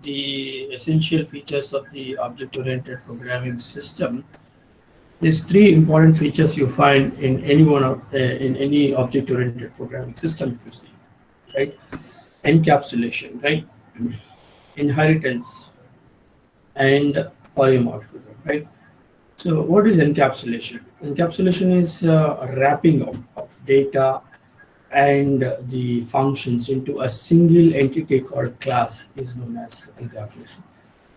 the essential features of the object-oriented programming system, there's three important features you find in in any object-oriented programming system. If you see, right, encapsulation, right, inheritance, and polymorphism, right. So, what is encapsulation? Encapsulation is a wrapping of data and the functions into a single entity called class is known as encapsulation.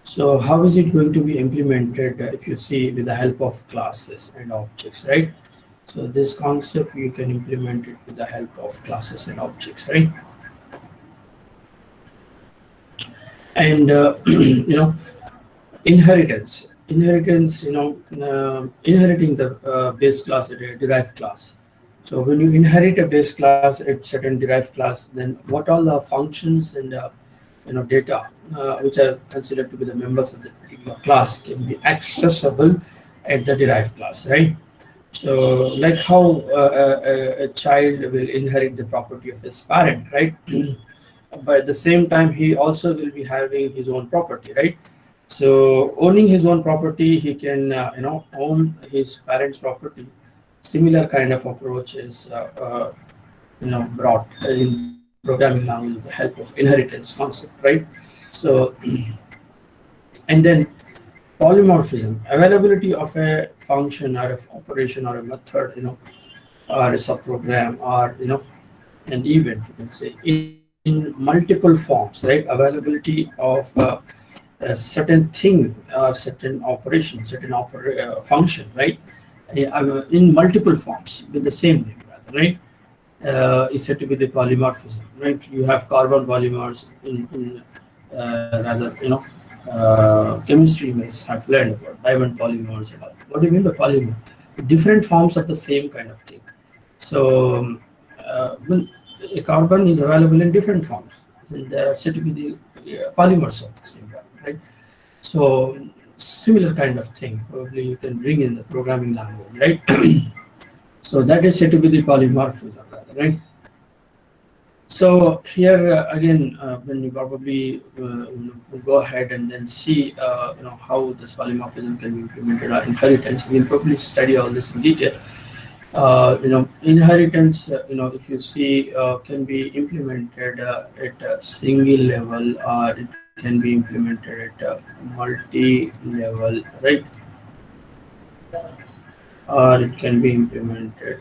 So how is it going to be implemented if you see with the help of classes and objects, right? So this concept you can implement it with the help of classes and objects, right? And inheritance, inheriting the base class at a derived class. So when you inherit a base class at certain derived class, then what all the functions and data which are considered to be the members of the particular class can be accessible at the derived class, right? So like how a child will inherit the property of his parent, right? But at the same time, he also will be having his own property, right? So owning his own property, he can own his parents' property. Similar kind of approach is brought in programming language with the help of inheritance concept, right? So and then polymorphism, availability of a function or of operation or a method, or a subprogram or an event, you can say, in multiple forms, right? Availability of a certain thing or certain operation, certain function, right? In multiple forms with the same name, rather, right? Is said to be the polymorphism, right? You have carbon polymers in rather, chemistry may have learned about diamond polymers and all. What do you mean by polymer? Different forms of the same kind of thing. So, well, a carbon is available in different forms, and they are said to be the polymers of the same one, right? So, similar kind of thing. Probably you can bring in the programming language, right? So that is said to be the polymorphism, right? So here again, when you probably go ahead and then see, how this polymorphism can be implemented or inheritance, we'll probably study all this in detail. Inheritance, if you see, can be implemented at a single level, or it can be implemented at a multi-level, right? Or it can be implemented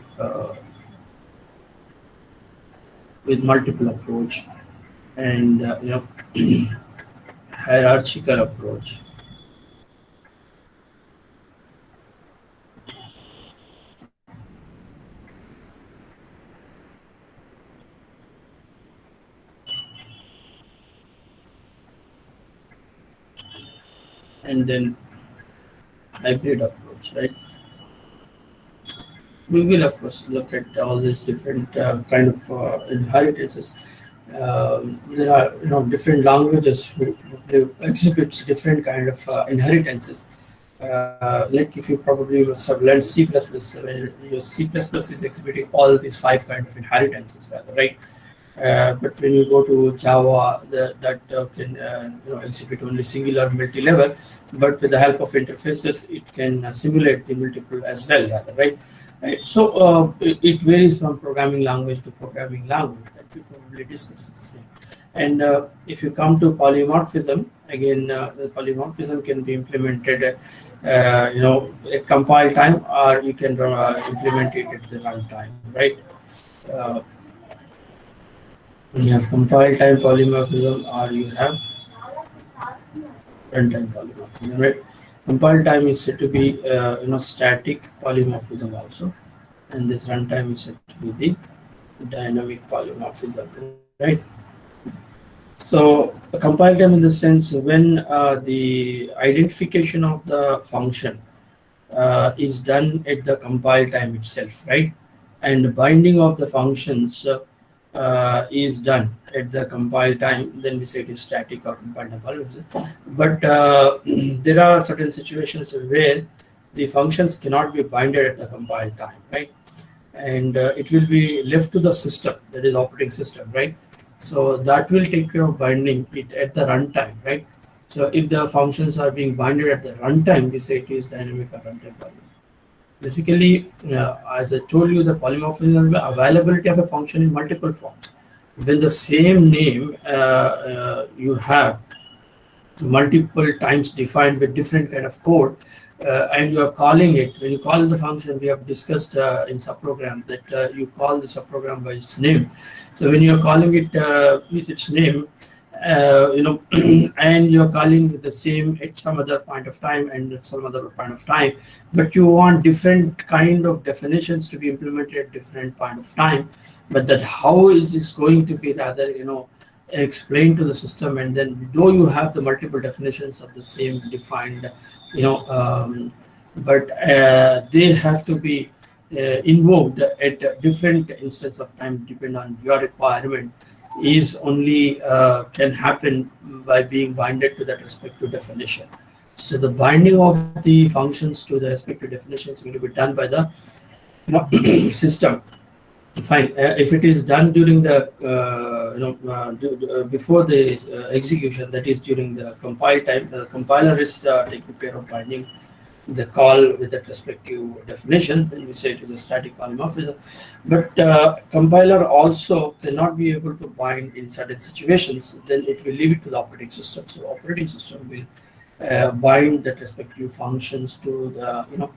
with multiple approach and hierarchical approach. And then hybrid approach, right? We will of course look at all these different kind of inheritances. There are different languages who exhibits different kind of inheritances. Like if you probably must have learned C++, where your C++ is exhibiting all these five kind of inheritances, rather, right? But when you go to Java, that can exhibit only singular multi-level, but with the help of interfaces, it can simulate the multiple as well, rather, right? Right. So it varies from programming language to programming language, that we probably discussed the same. And if you come to polymorphism, again, the polymorphism can be implemented, at compile time, or you can implement it at the runtime, right? You have compile time polymorphism, or you have runtime polymorphism, right? Compile time is said to be static polymorphism also, and this runtime is said to be the dynamic polymorphism, right? So a compile time in the sense when the identification of the function is done at the compile time itself, right? And binding of the functions is done at the compile time, then we say it is static or compile time polymorphism. But there are certain situations where the functions cannot be binded at the compile time, right? And it will be left to the system, that is operating system, right? So that will take care of binding it at the runtime, right? So if the functions are being binded at the runtime, we say it is dynamic or runtime polymorphism. Basically, as I told you, the polymorphism is the availability of a function in multiple forms. When the same name you have multiple times defined with different kind of code, and you are calling it, when you call the function, we have discussed in subprogram that you call the subprogram by its name. So when you are calling it with its name, and you're calling the same at some other point of time and at some other point of time, but you want different kind of definitions to be implemented at different point of time, but that how it is going to be rather, explained to the system, and then though you have the multiple definitions of the same defined, you know, but they have to be invoked at a different instance of time depending on your requirement, is only can happen by being binded to that respective definition. So the binding of the functions to the respective definitions is going to be done by the system. Fine. If it is done during the before the execution, that is during the compile time, the compiler is taking care of binding the call with that respective definition, then we say it is a static polymorphism. But compiler also cannot be able to bind in certain situations, then it will leave it to the operating system. So operating system will bind that respective functions to the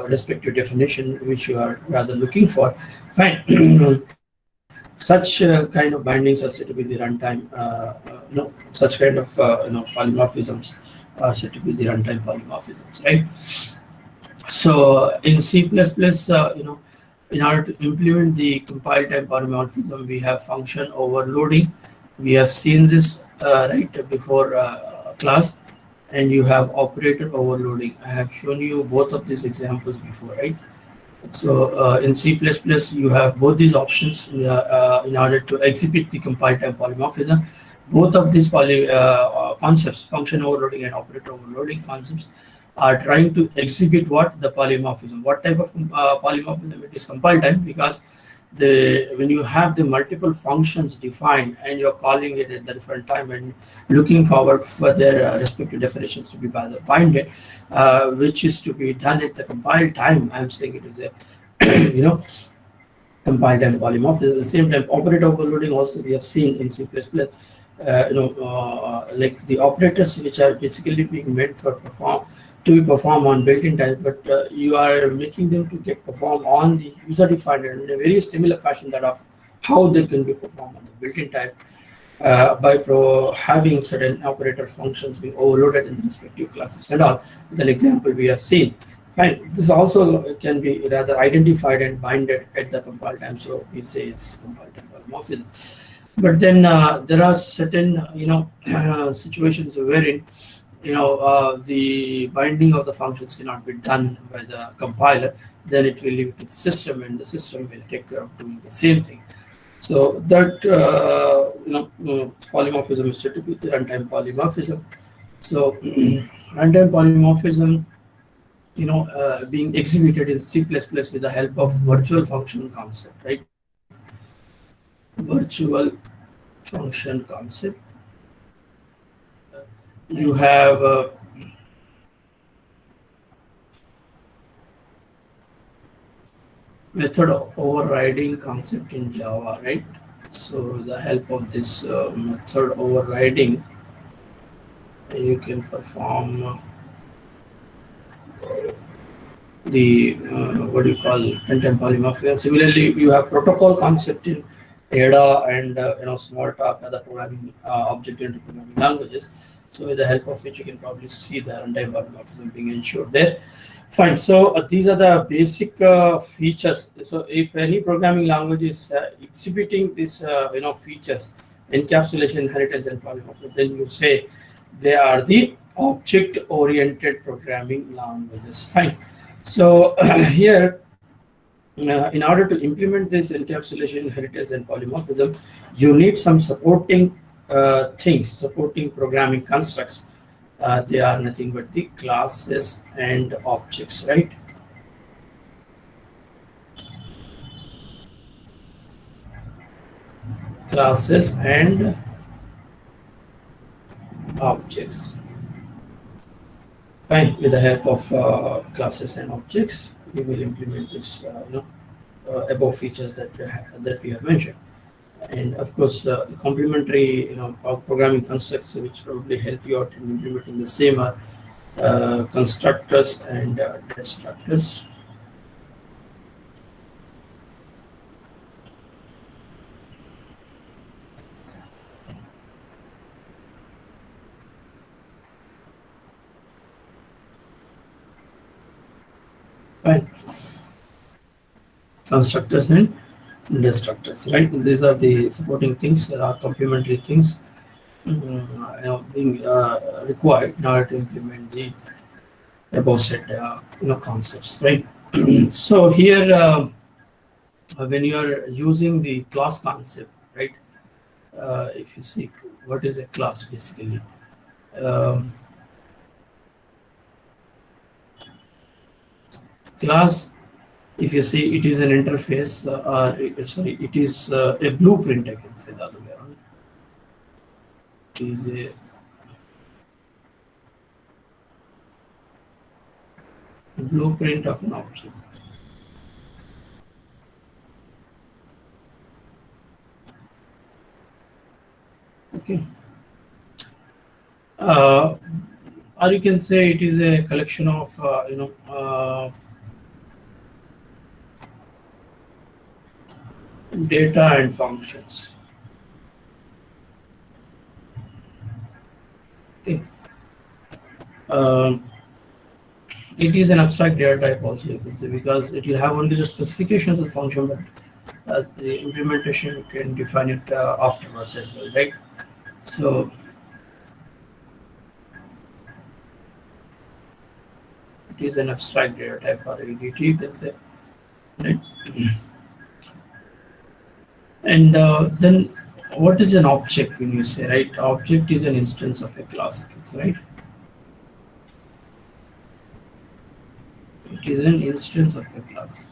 respective definition which you are rather looking for. Fine. Such kind of bindings are said to be the runtime. Such kind of polymorphisms are said to be the runtime polymorphisms, right? So in C++, in order to implement the compile time polymorphism, we have function overloading. We have seen this right before class, and you have operator overloading. I have shown you both of these examples before, right? So in C++, you have both these options in order to exhibit the compile time polymorphism. Both of these concepts, function overloading and operator overloading concepts, are trying to exhibit what the polymorphism. What type of polymorphism? It is compile time, because when you have the multiple functions defined and you're calling it at the different time and looking forward for their respective definitions to be binded, which is to be done at the compile time. I'm saying it is a compile time polymorphism. At the same time, operator overloading also we have seen in C++. Like the operators which are basically being made to be performed on built-in time, but you are making them to get performed on the user-defined and in a very similar fashion that of how they can be performed on the built-in type by having certain operator functions being overloaded in the respective classes and all. With an example we have seen. Fine. This also can be rather identified and binded at the compile time. So we say it's compile time polymorphism. But then there are certain situations wherein the binding of the functions cannot be done by the compiler. Then it will leave it to the system, and the system will take care of doing the same thing. So that polymorphism is said to be the runtime polymorphism. So runtime polymorphism, being executed in C++ with the help of virtual function concept, right? Virtual function concept. You have method overriding concept in Java, right? So with the help of this method overriding, you can perform the what do you call runtime polymorphism. Similarly, you have protocol concept in Ada and Smalltalk, other programming object-oriented programming languages. So with the help of which you can probably see the runtime polymorphism being ensured there. Fine. So these are the basic features. So if any programming language is exhibiting these features, encapsulation, inheritance, and polymorphism, then you say they are the object-oriented programming languages. Fine. So here, in order to implement this encapsulation, inheritance, and polymorphism, you need some supporting things, supporting programming constructs. They are nothing but the classes and objects, right? classes and objects. Fine. With the help of classes and objects, we will implement this, above features that we have mentioned. And of course, the complementary, programming constructs which probably help you out in implementing the same are constructors and destructors. Right. Constructors and destructors, right? These are the supporting things, complementary things, being required in order to implement the above said, concepts, right? So here, when you are using the class concept, right? If you see what is a class, basically, um, class, if you see, it is an interface, sorry, it is a blueprint, I can say the other way around. It is a blueprint of an object. Okay. Uh, or you can say it is a collection of, data and functions. Okay. Um, it is an abstract data type also, you can say, because it will have only the specifications of function, but the implementation can define it afterwards as well, right? So it is an abstract data type or ADT, you can say, right? And then what is an object when you say, right? Object is an instance of a class, you can say, right? It is an instance of a class.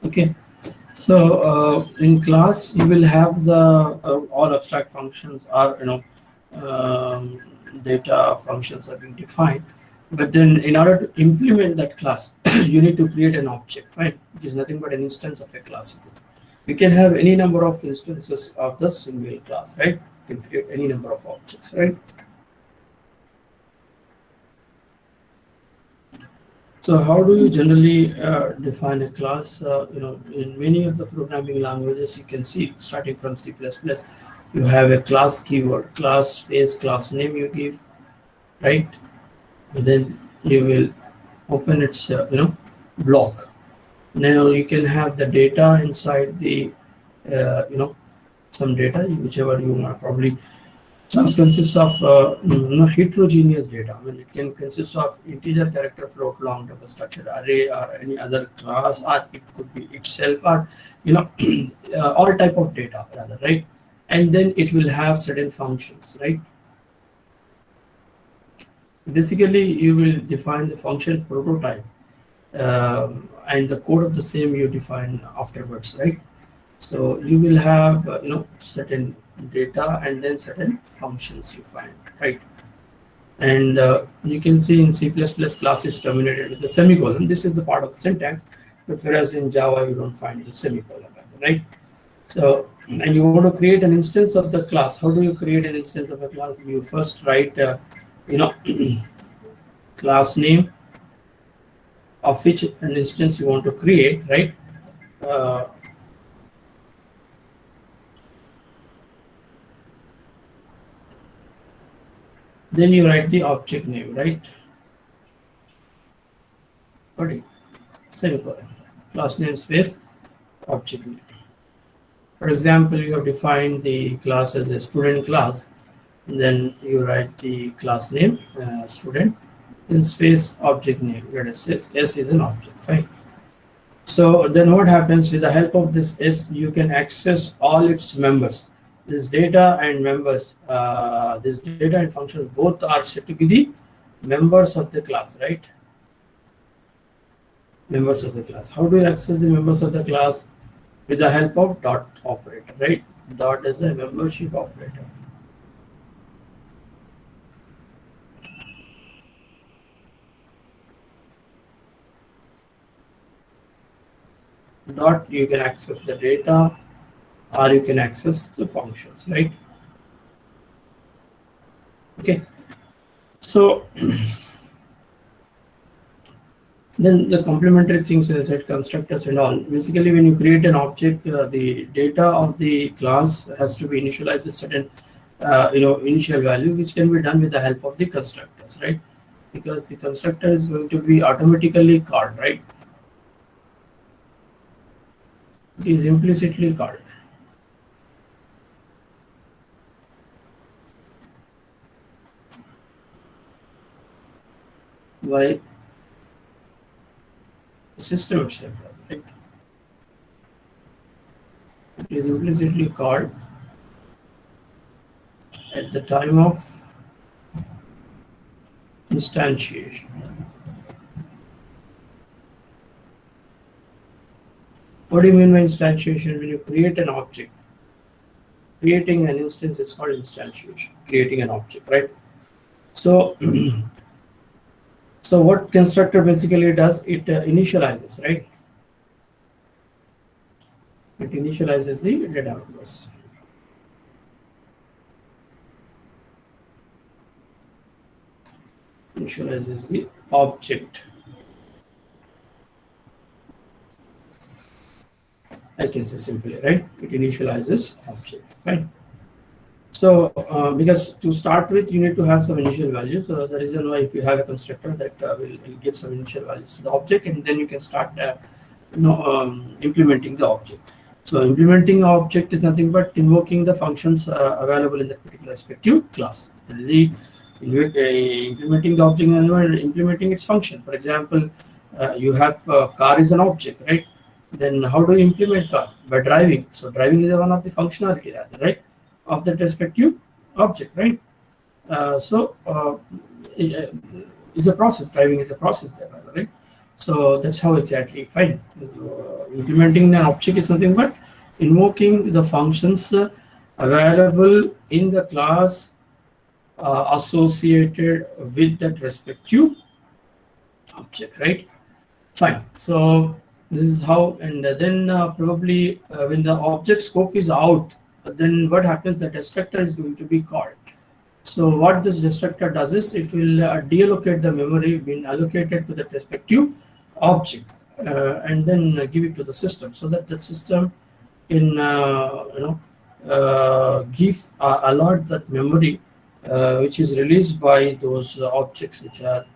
Okay. So in class, you will have the all abstract functions are, data functions are being defined. But then in order to implement that class, you need to create an object, right? Which is nothing but an instance of a class. We can have any number of instances of the single class, right? You can create any number of objects, right? So how do you generally define a class? In many of the programming languages, you can see starting from C++, you have a class keyword, class space, class name you give, right? And then you will open its, block. Now you can have the data inside the, some data, whichever you want, probably. Class consists of heterogeneous data. I mean, it can consist of integer, character, float, long, double structure, array, or any other class, or it could be itself, or all type of data rather, right? And then it will have certain functions, right? Basically, you will define the function prototype, and the code of the same you define afterwards, right? So you will have certain data and then certain functions you find, right? And you can see in C++ class is terminated with a semicolon. This is the part of the syntax, but whereas in Java you don't find the semicolon, right? So, and you want to create an instance of the class. How do you create an instance of a class? You first write, class name of which an instance you want to create, right? Uh, then you write the object name, right? Body, semicolon, class name space, object name. For example, you have defined the class as a student class, then you write the class name, student, in space object name, where it says S is an object, fine. So then what happens with the help of this S, you can access all its members. this data and members, this data and functions both are said to be the members of the class, right? Members of the class. How do you access the members of the class? With the help of dot operator, right? Dot is a membership operator. Dot, you can access the data or you can access the functions, right? Okay, so then the complementary things, as I said, constructors and all. Basically, when you create an object, the data of the class has to be initialized with certain, initial value, which can be done with the help of the constructors, right? Because the constructor is going to be automatically called, right? It is implicitly called. By the system itself, right? It is implicitly called at the time of instantiation. What do you mean by instantiation? When you create an object, creating an instance is called instantiation, creating an object, right? So, so what constructor basically does, it initializes, right? It initializes the data members. Initializes the object. I can say simply, right? It initializes object, right? So, because to start with, you need to have some initial values. So, that's the reason why if you have a constructor that will give some initial values to the object, and then you can start, implementing the object. So, implementing the object is nothing but invoking the functions available in that particular respective class. Implementing the object and implementing its function. For example, you have car is an object, right? Then how do you implement car? By driving. So driving is one of the functionality, right, of that respective object, right? It's a process. Driving is a process there, right? So that's how exactly fine. So, implementing an object is something but invoking the functions available in the class associated with that respective object, right? Fine. So this is how, and then probably when the object scope is out, then what happens? The destructor is going to be called. So what this destructor does is it will deallocate the memory being allocated to the respective object, and then give it to the system, so that the system can give allot that memory which is released by those objects which are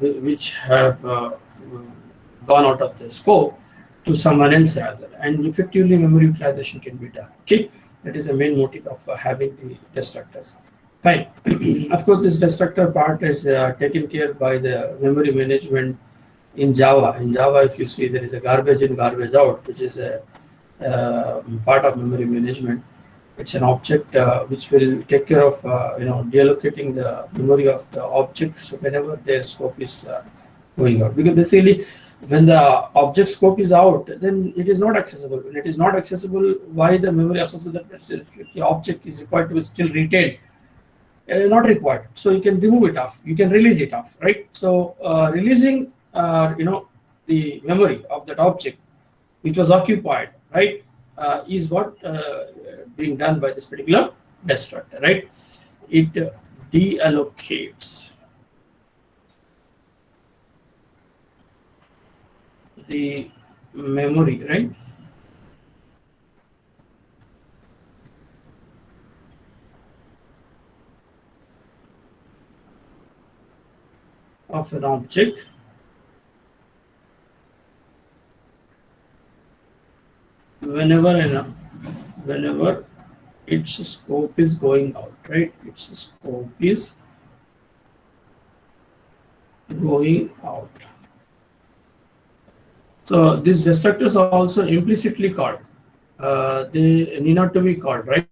which have gone out of the scope to someone else rather, and effectively memory utilization can be done. Okay, that is the main motive of having the destructors. Fine. Of course, this destructor part is taken care by the memory management in Java. In Java, if you see, there is a garbage in, garbage out, which is a part of memory management. It's an object which will take care of deallocating the memory of the objects whenever their scope is going out. Because basically, when the object scope is out, then it is not accessible. When it is not accessible, why the memory associated with the object is required to be still retained? Not required. So you can remove it off. You can release it off, right? So releasing, the memory of that object which was occupied, right, is what being done by this particular destructor, right? It deallocates the memory, right, of an object whenever its scope is going out, right? Its scope is going out. So these destructors are also implicitly called. they need not to be called, right?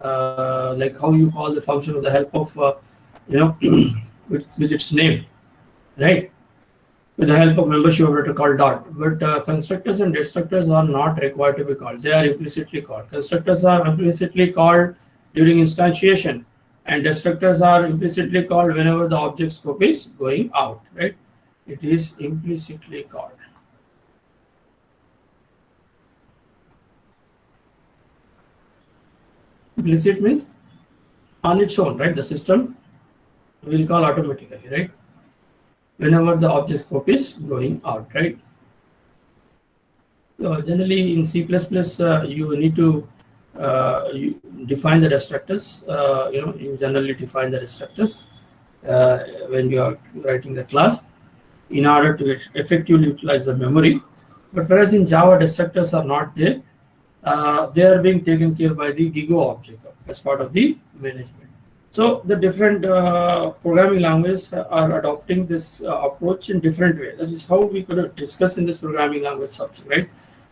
Like how you call the function with the help of you know with its name, right? With the help of membership operator called dot. But constructors and destructors are not required to be called. They are implicitly called. Constructors are implicitly called during instantiation, and destructors are implicitly called whenever the object scope is going out, right? It is implicitly called. Implicit means on its own, right? The system will call automatically, right? Whenever the object scope is going out, right? So generally in C++, you need to you define the destructors. You generally define the destructors when you are writing the class in order to effectively utilize the memory. But whereas in Java, destructors are not there. They are being taken care by the Gigo object as part of the management. So the different programming languages are adopting this approach in different ways. That is how we could discuss in this programming language subject, right?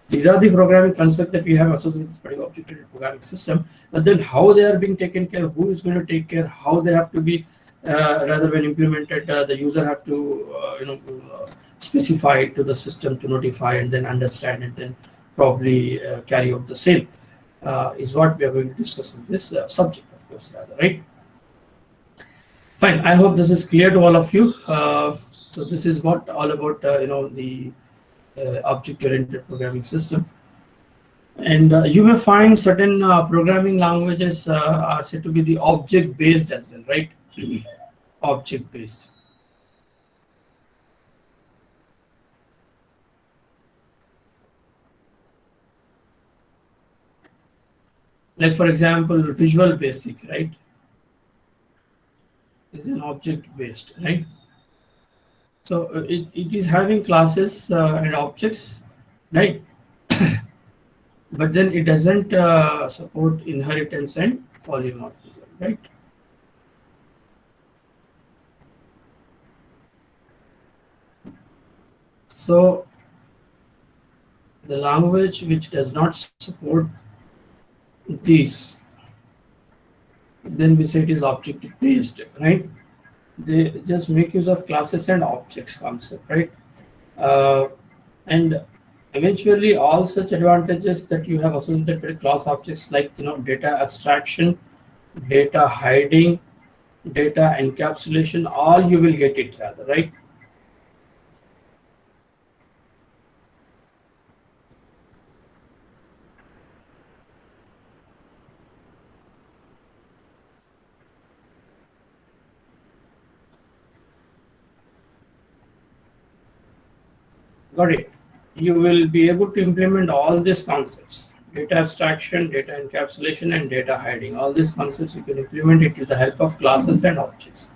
These are the programming concepts that we have associated with this particular object-oriented programming system. But then how they are being taken care, who is going to take care, how they have to be, rather when implemented, the user have to, specify it to the system to notify and then understand and then probably carry out the same is what we are going to discuss in this subject, of course, rather, right? Fine. I hope this is clear to all of you. So this is what all about the object-oriented programming system. And you may find certain programming languages are said to be the object-based as well, right? Object-based. Like for example, Visual Basic, right? Is an object-based, right? So it is having classes and objects, right? But then it doesn't support inheritance and polymorphism, right? So the language which does not support these, then we say it is object-based, right? They just make use of classes and objects concept, right? And eventually all such advantages that you have associated with class objects like data abstraction, data hiding, data encapsulation, all you will get it rather, right? Got it. You will be able to implement all these concepts: data abstraction, data encapsulation, and data hiding. All these concepts you can implement it with the help of classes and objects.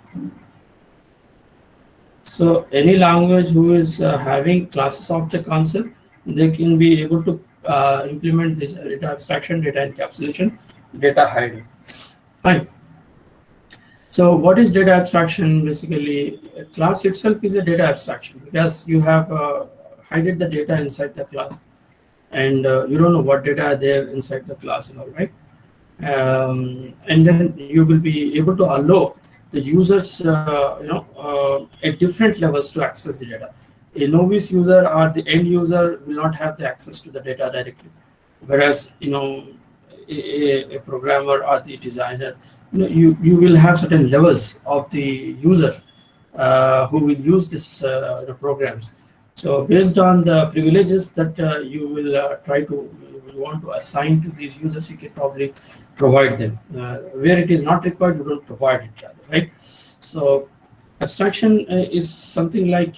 So any language who is having classes object concept, they can be able to implement this data abstraction, data encapsulation, data hiding. Fine. So what is data abstraction? Basically, a class itself is a data abstraction because you have hidden the data inside the class, and you don't know what data are there inside the class and all, right? And then you will be able to allow the users, at different levels to access the data. A novice user or the end user will not have the access to the data directly, whereas a programmer or the designer, you will have certain levels of the user who will use this the programs. So based on the privileges that you will want to assign to these users, you can probably provide them. Where it is not required, you don't provide it, rather, right? So abstraction is something like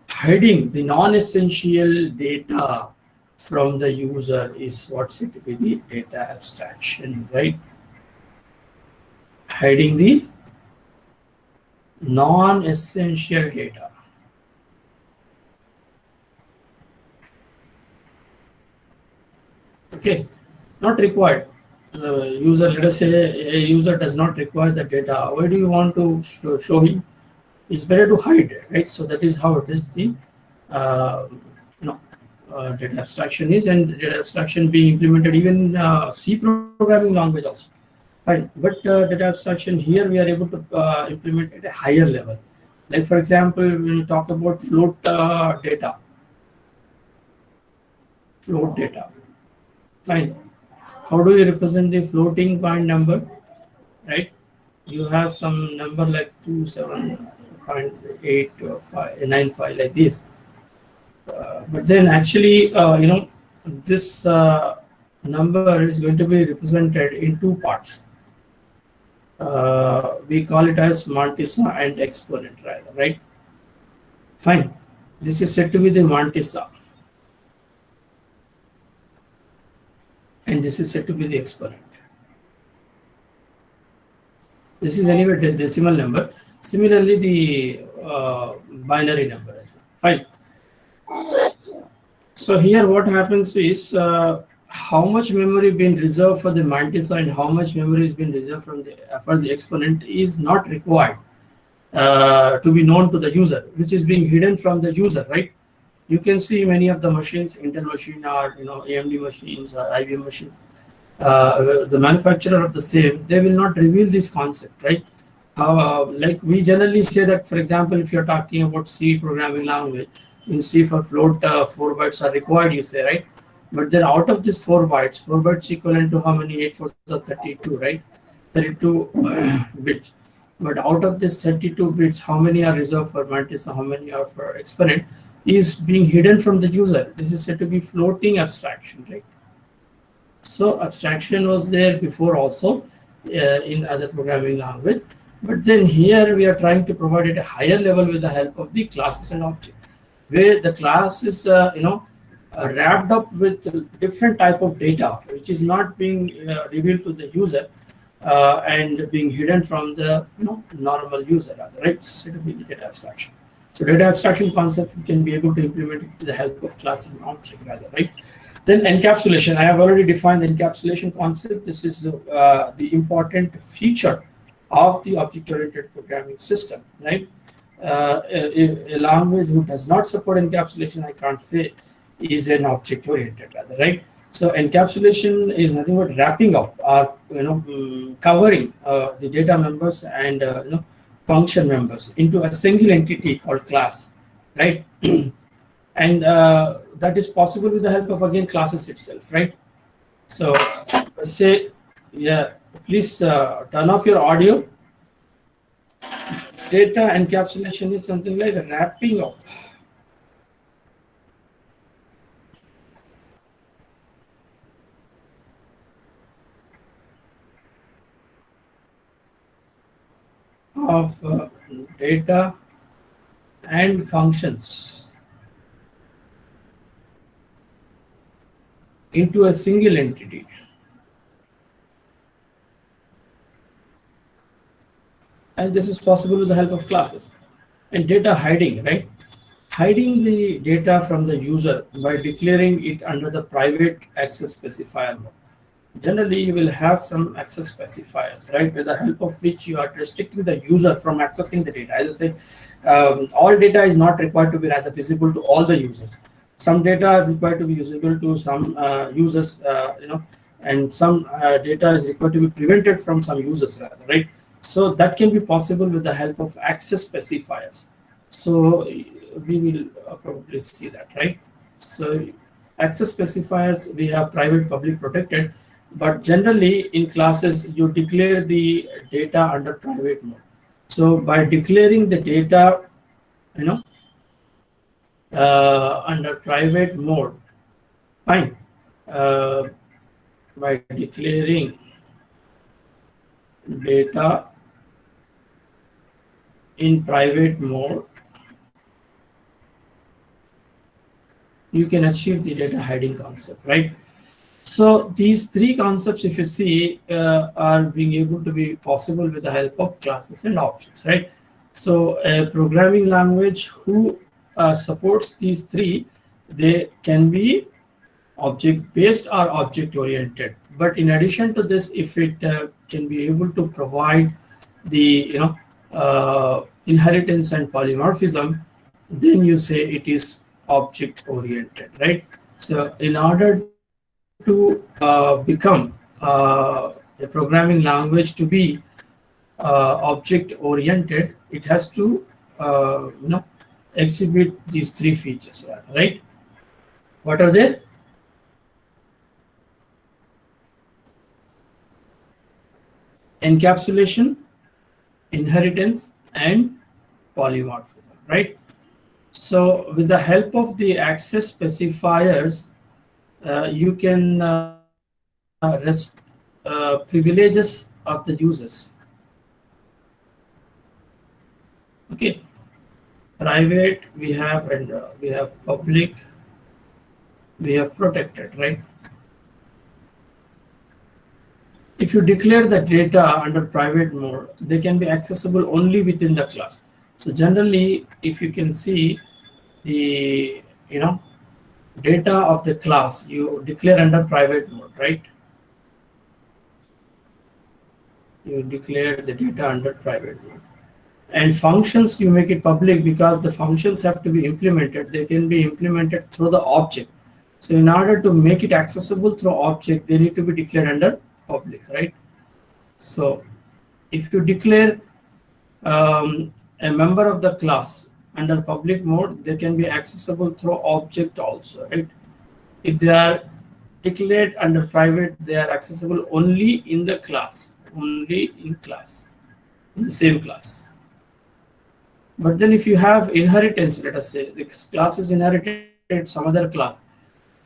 hiding the non-essential data from the user is what's said to be the data abstraction, right? Hiding the non-essential data. Okay, not required. User, let us say a user does not require the data. Why do you want to show him? It's better to hide, right? So that is how it is the data abstraction is, and data abstraction being implemented even C programming language also. Fine, but data abstraction here we are able to implement at a higher level. Like for example, when you talk about float data, fine. How do you represent the floating point number, right? You have some number like 27.895 like this. But then actually, this number is going to be represented in two parts. We call it as mantissa and exponent, rather, right? Fine. This is said to be the mantissa, and this is said to be the exponent. This is anyway the decimal number. Similarly, the binary number as well. Fine. So here what happens is how much memory been reserved for the mantissa and how much memory has been reserved for the exponent is not required to be known to the user, which is being hidden from the user, right? You can see many of the machines, Intel machine or AMD machines or IBM machines. The manufacturer of the same, they will not reveal this concept, right? Like we generally say that, for example, if you're talking about C programming language, in C for float, 4 bytes are required, you say, right? But then out of this 4 bytes equivalent to how many? 8 4s are 32, right? 32 bits. But out of this 32 bits, how many are reserved for mantissa, how many are for exponent, is being hidden from the user. This is said to be floating abstraction, right? So abstraction was there before also in other programming language, but then here we are trying to provide it a higher level with the help of the classes and objects, where the class is wrapped up with different type of data, which is not being revealed to the user and being hidden from the normal user, right? So it will be the data abstraction. So data abstraction concept we can be able to implement it with the help of class and object, rather, right? Then encapsulation. I have already defined the encapsulation concept. This is the important feature of the object-oriented programming system, right? A language who does not support encapsulation, I can't say is an object-oriented, rather, right? So encapsulation is nothing but wrapping up or covering the data members and function members into a single entity called class, right? And that is possible with the help of, again, classes itself, right? So let's say, yeah, please turn off your audio. Data encapsulation is something like wrapping up of data and functions into a single entity. And this is possible with the help of classes. And data hiding, right? Hiding the data from the user by declaring it under the private access specifier mode. Generally, you will have some access specifiers, right, with the help of which you are restricting the user from accessing the data. As I said, all data is not required to be rather visible to all the users. Some data are required to be visible to some users, and some data is required to be prevented from some users, rather, right? So that can be possible with the help of access specifiers. So we will probably see that, right? So access specifiers, we have private, public, protected, but generally in classes you declare the data under private mode. So by declaring the data, under private mode, fine. By declaring data in private mode, you can achieve the data hiding concept, right? So these three concepts, if you see, are being able to be possible with the help of classes and objects, right? So a programming language who supports these three, they can be object-based or object-oriented. But in addition to this, if it can be able to provide the inheritance and polymorphism, then you say it is object-oriented, right? So in order to become a programming language to be object oriented, it has to exhibit these three features, right? What are they? Encapsulation, inheritance, and polymorphism, right? So with the help of the access specifiers, you can privileges of the users. Okay, private we have, and we have public, we have protected, right? If you declare the data under private mode, they can be accessible only within the class. So generally, if you can see the data of the class, you declare under private mode, right? You declare the data under private mode. And functions, you make it public because the functions have to be implemented. They can be implemented through the object. So in order to make it accessible through object, they need to be declared under public, right? So if you declare a member of the class under public mode, they can be accessible through object also, right? If they are declared under private, they are accessible only in the class, only in class, in the same class. But then if you have inheritance, let us say the class is inherited some other class,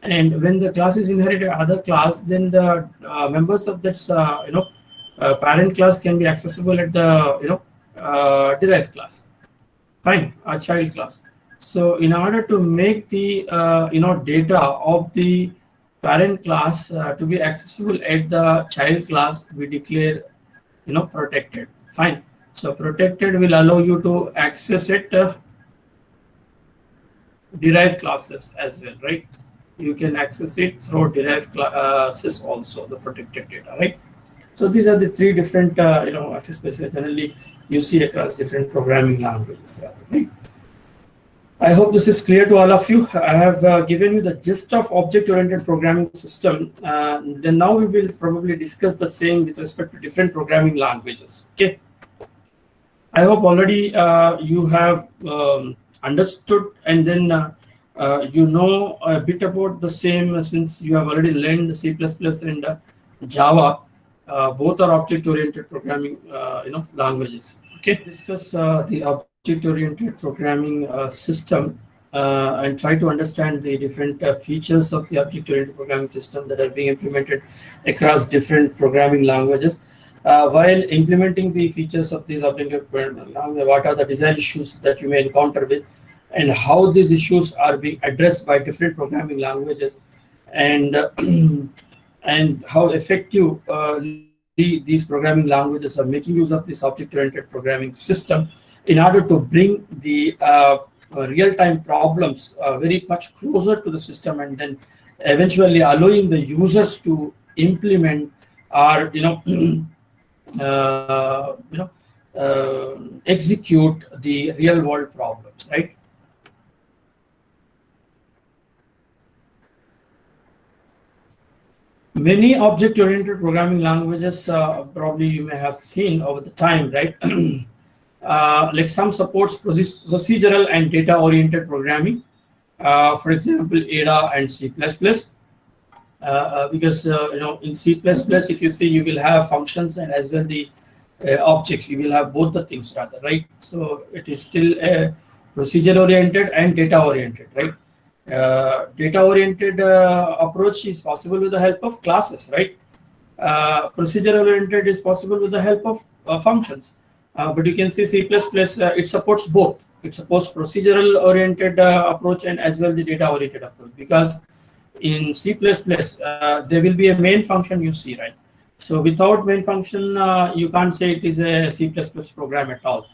and when the class is inherited other class, then the members of this parent class can be accessible at the derived class. Fine, a child class. So in order to make the data of the parent class to be accessible at the child class, we declare protected. Fine. So protected will allow you to access it derived classes as well, right? You can access it through derived classes also, the protected data, right? So these are the three different access spaces generally you see across different programming languages, right? I hope this is clear to all of you. I have given you the gist of object-oriented programming system. Then now we will probably discuss the same with respect to different programming languages. Okay. I hope already you have understood, and then you know a bit about the same since you have already learned C++ and Java. Both are object-oriented programming languages. Okay. Discuss the object-oriented programming system and try to understand the different features of the object-oriented programming system that are being implemented across different programming languages. While implementing the features of these object-oriented programming languages, what are the design issues that you may encounter with, and how these issues are being addressed by different programming languages, and and how effective these programming languages are making use of this object-oriented programming system in order to bring the real-time problems very much closer to the system, and then eventually allowing the users to implement or execute the real-world problems, right? Many object-oriented programming languages, probably you may have seen over the time, right? Like some supports procedural and data-oriented programming. For example, Ada and C++. Because in C++, if you see, you will have functions and as well the objects. You will have both the things rather, right? So it is still a procedure-oriented and data-oriented, right? Data-oriented approach is possible with the help of classes, right? Procedure-oriented is possible with the help of functions. But you can see C++, it supports both. It supports procedural-oriented approach and as well the data-oriented approach, because in C++, there will be a main function you see, right? So without main function, you can't say it is a C++ program at all.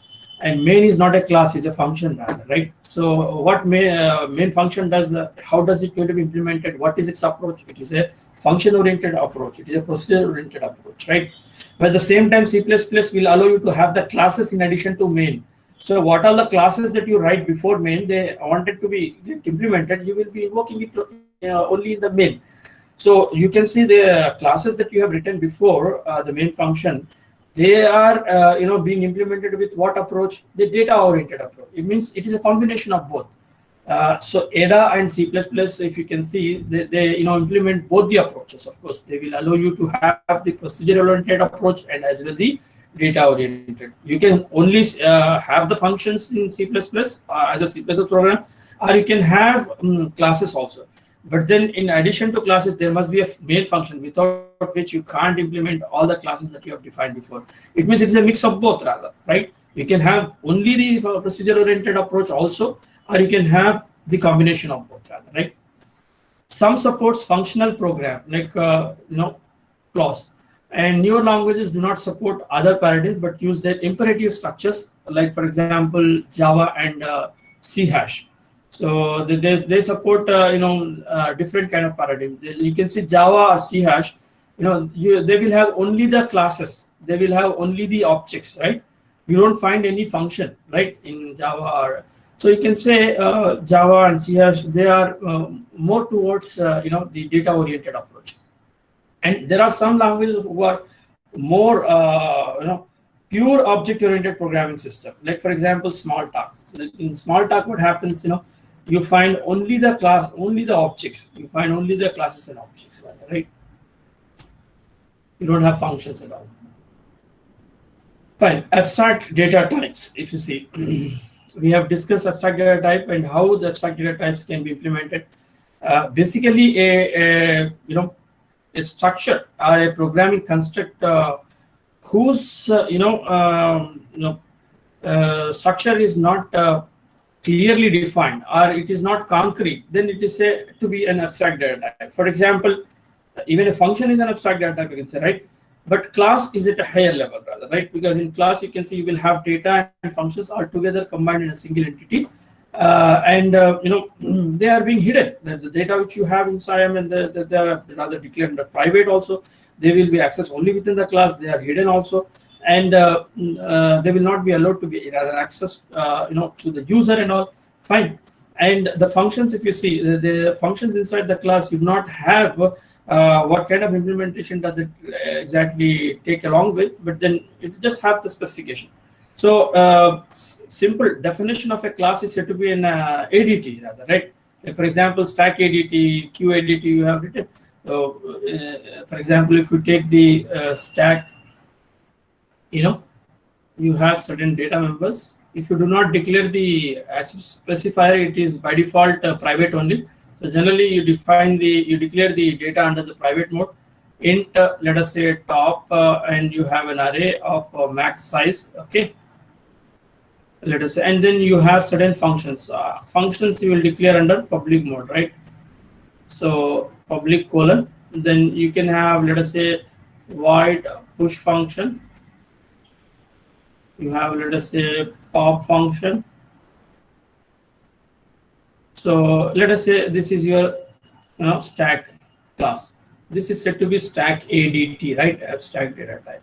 And main is not a class, is a function rather, right? So what main function does, how does it going to be implemented? What is its approach? It is a function-oriented approach. It is a procedure-oriented approach, right? But at the same time, C++ will allow you to have the classes in addition to main. So what are the classes that you write before main, they wanted to be implemented, you will be invoking it only in the main. So you can see the classes that you have written before the main function, they are being implemented with what approach? The data-oriented approach. It means it is a combination of both. So Ada and C++, if you can see, they implement both the approaches. Of course, they will allow you to have the procedure-oriented approach and as well the data-oriented. You can only have the functions in C++ as a C++ program, or you can have classes also. But then in addition to classes, there must be a main function without which you can't implement all the classes that you have defined before. It means it's a mix of both rather, right? You can have only the procedure-oriented approach also, or you can have the combination of both rather, right? Some supports functional program like clause, and newer languages do not support other paradigms but use their imperative structures, like for example Java and C hash. So they support different kind of paradigm. You can see Java or C hash, they will have only the classes, they will have only the objects, right? You don't find any function, right, in Java. Or so you can say Java and C hash, they are more towards the data oriented approach. And there are some languages who are more pure object oriented programming system, like for example Smalltalk. In Smalltalk, what happens, you find only the class, only the objects. You find only the classes and objects, right? You don't have functions at all. Fine. Abstract data types. If you see, we have discussed abstract data type and how the abstract data types can be implemented. Basically, a structure or a programming construct whose structure is not clearly defined or it is not concrete, then it is said to be an abstract data type. For example, even a function is an abstract data type, you can say, right? But class is at a higher level rather, right? Because in class, you can see you will have data and functions all together combined in a single entity. They are being hidden. The data which you have inside and they are rather declared under private also. They will be accessed only within the class. They are hidden also. And they will not be allowed to be rather accessed to the user and all. Fine. And the functions, if you see the functions inside the class, you do not have what kind of implementation does it exactly take along with, but then it just have the specification. So simple definition of a class is said to be an ADT rather, right? Like for example, stack ADT, Q ADT you have written. So for example, if you take the stack, you have certain data members. If you do not declare the specifier, it is by default private only. So generally, you declare the data under the private mode. Int, let us say top, and you have an array of max size. Okay. Let us say, and then you have certain functions. Functions you will declare under public mode, right? So public colon. Then you can have, let us say, void push function. You have, let us say, pop function. So let us say this is your stack class. This is said to be stack ADT, right? Abstract data type,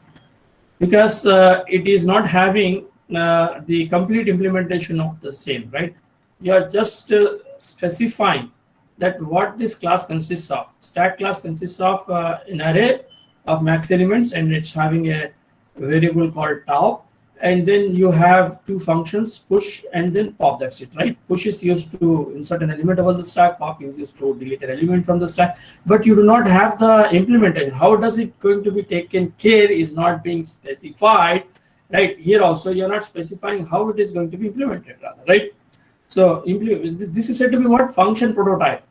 because it is not having the complete implementation of the same, right? You are just specifying that what this class consists of. Stack class consists of an array of max elements, and it's having a variable called top. And then you have two functions, push and then pop. That's it, right? Push is used to insert an element over the stack. Pop is used to delete an element from the stack. But you do not have the implementation. How does it going to be taken care is not being specified, right? Here also, you're not specifying how it is going to be implemented, rather, right? So this is said to be what? Function prototype.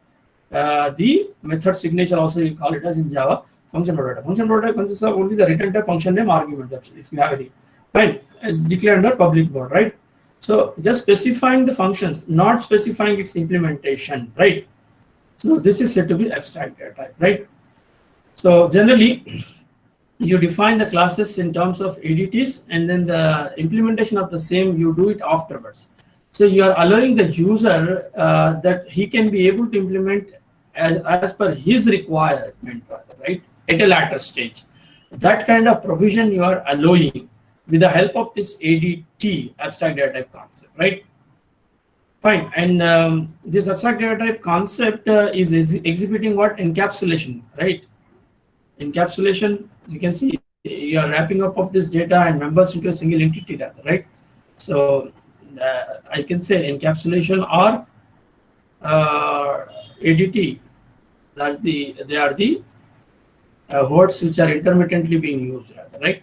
The method signature also you call it as in Java. Function prototype. Function prototype consists of only the return type function name argument. That's if you have any. Right, declared under public mode, right? So just specifying the functions, not specifying its implementation, right? So this is said to be abstract data type, right? So generally, you define the classes in terms of ADTs, and then the implementation of the same you do it afterwards. So you are allowing the user that he can be able to implement as per his requirement, right? At a later stage, that kind of provision you are allowing with the help of this ADT, abstract data type concept, right? Fine. And this abstract data type concept is exhibiting what? Encapsulation, right? Encapsulation, you can see you are wrapping up of this data and members into a single entity rather, right? So I can say encapsulation or ADT, that they are the words which are intermittently being used rather, right?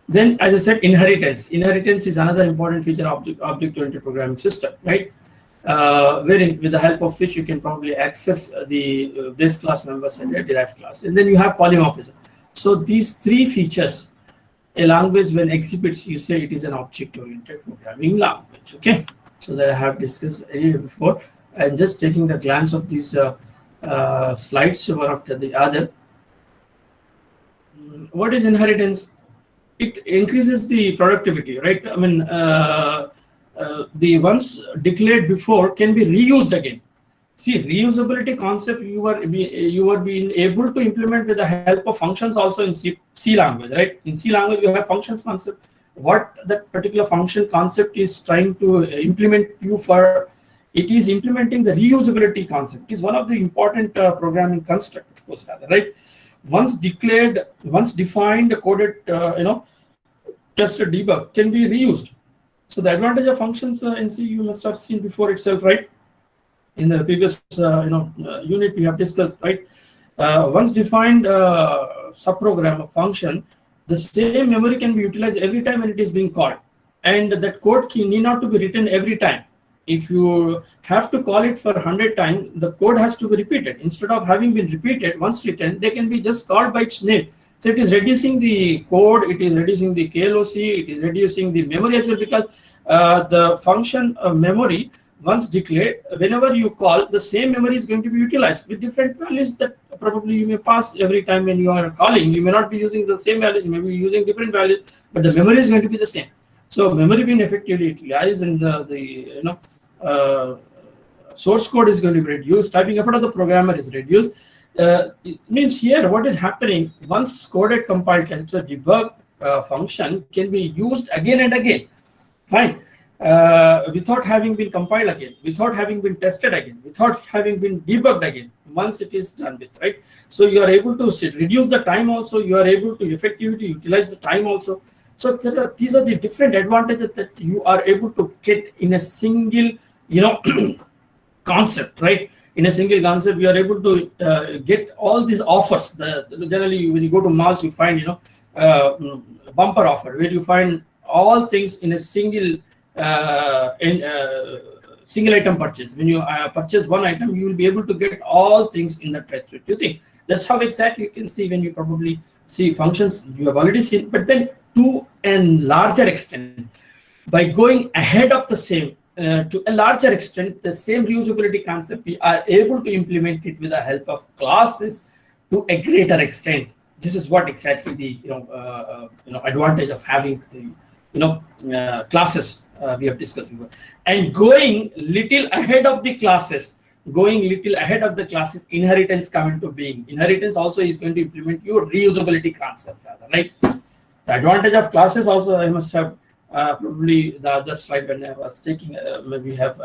Then, as I said, inheritance. Inheritance is another important feature of object-oriented programming system, right? Wherein, with the help of which you can probably access the base class members and a derived class. And then you have polymorphism. So these three features, a language when exhibits, you say it is an object-oriented programming language. Okay, so that I have discussed earlier before. And just taking the glance of these slides one after the other. What is inheritance? It increases the productivity, right? I mean, the ones declared before can be reused again. See, reusability concept you are being able to implement with the help of functions also in C language, right? In C language, you have functions concept. What that particular function concept is trying to implement you for, it is implementing the reusability concept. It is one of the important programming construct, of course, right? Once declared, once defined, coded, tested, debug can be reused. So the advantage of functions in C you must have seen before itself, right? In the previous unit we have discussed, right? Once defined subprogram of function, the same memory can be utilized every time when it is being called, and that code need not to be written every time. If you have to call it for 100 times, the code has to be repeated. Instead of having been repeated, once written, they can be just called by its name. So it is reducing the code, it is reducing the KLOC, it is reducing the memory as well, because the function memory, once declared, whenever you call, the same memory is going to be utilized with different values that probably you may pass every time when you are calling. You may not be using the same values, you may be using different values, but the memory is going to be the same. So memory being effectively utilized, and the source code is going to be reduced, typing effort of the programmer is reduced. It means here what is happening, once coded, compiled, tested, debug function can be used again and again. Fine. Without having been compiled again, without having been tested again, without having been debugged again, once it is done with, right? So you are able to reduce the time also, you are able to effectively utilize the time also. So these are the different advantages that you are able to get in a single, concept, right? In a single concept, you are able to get all these offers. Generally, when you go to malls, you find, bumper offer, where you find all things in a single single item purchase. When you purchase one item, you will be able to get all things in that price. You think that's how exactly you can see when you probably see functions you have already seen, but then to a larger extent, by going ahead of the same, to a larger extent, the same reusability concept, we are able to implement it with the help of classes to a greater extent. This is what exactly the advantage of having the classes we have discussed before. And going little ahead of the classes, inheritance come into being. Inheritance also is going to implement your reusability concept, rather, right? The advantage of classes also, I must have probably the other slide when I was taking, maybe have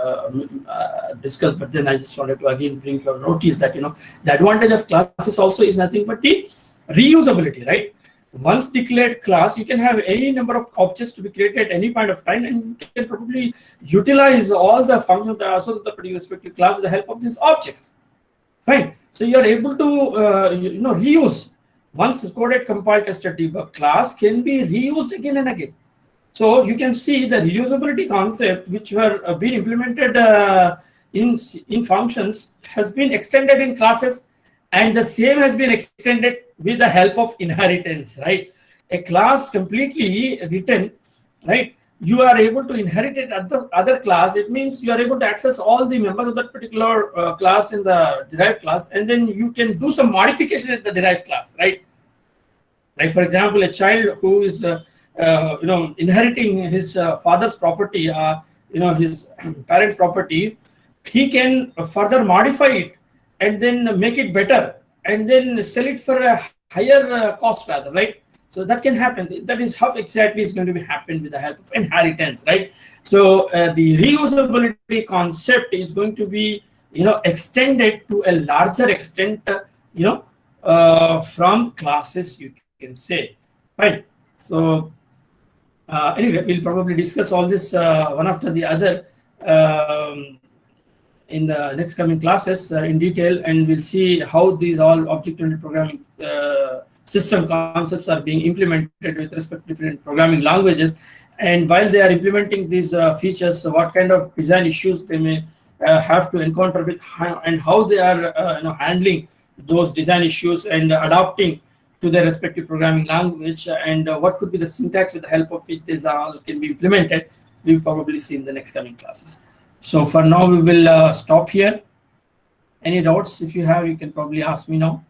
discussed, but then I just wanted to again bring your notice that the advantage of classes also is nothing but the reusability, right? Once declared class, you can have any number of objects to be created at any point of time, and you can probably utilize all the functions that are associated with the particular respective class with the help of these objects. Fine. So you are able to reuse. Once coded, compiled, tested, debug, class can be reused again and again. So you can see the reusability concept, which were being implemented in functions, has been extended in classes, and the same has been extended with the help of inheritance, right? A class completely written, right? You are able to inherit it at the other class. It means you are able to access all the members of that particular class in the derived class, and then you can do some modification at the derived class, right? Like, for example, a child who is inheriting his father's property, his parents' property, he can further modify it and then make it better and then sell it for a higher cost, rather, right? So that can happen. That is how exactly is going to be happen with the help of inheritance, right? So the reusability concept is going to be, extended to a larger extent, from classes, you can say, right? So anyway, we'll probably discuss all this one after the other in the next coming classes in detail, and we'll see how these all object-oriented programming system concepts are being implemented with respect to different programming languages, and while they are implementing these features, so what kind of design issues they may have to encounter with, and how they are handling those design issues and adapting to their respective programming language, and what could be the syntax with the help of which these all can be implemented. We'll probably see in the next coming classes. So for now, we will stop here. Any doubts, if you have, you can probably ask me now.